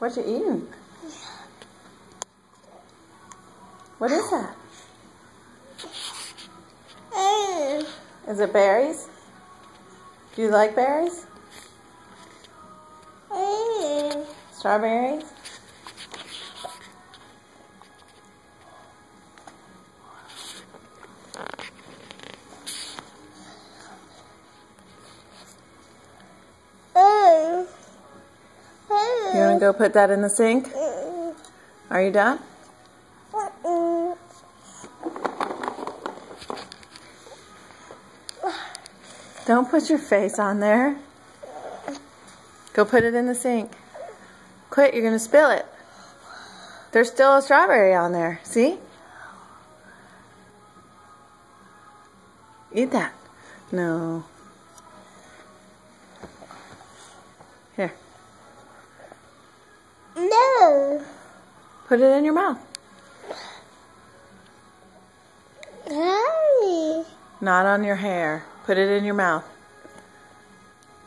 What you eating? What is that? Is it berries? Do you like berries? Strawberries? You want to go put that in the sink? Are you done? Don't put your face on there. Go put it in the sink. Quit, you're going to spill it. There's still a strawberry on there. See? Eat that. No. Here. No. Put it in your mouth. Hey. Not on your hair. Put it in your mouth.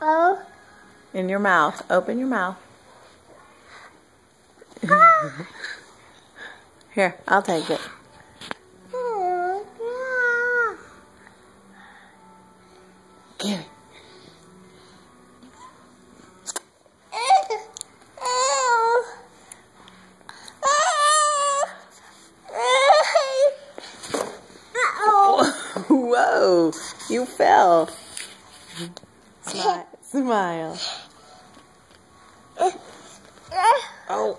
Oh. In your mouth. Open your mouth. Here, I'll take it. Give it. Whoa, you fell. Smile. Smile. Oh.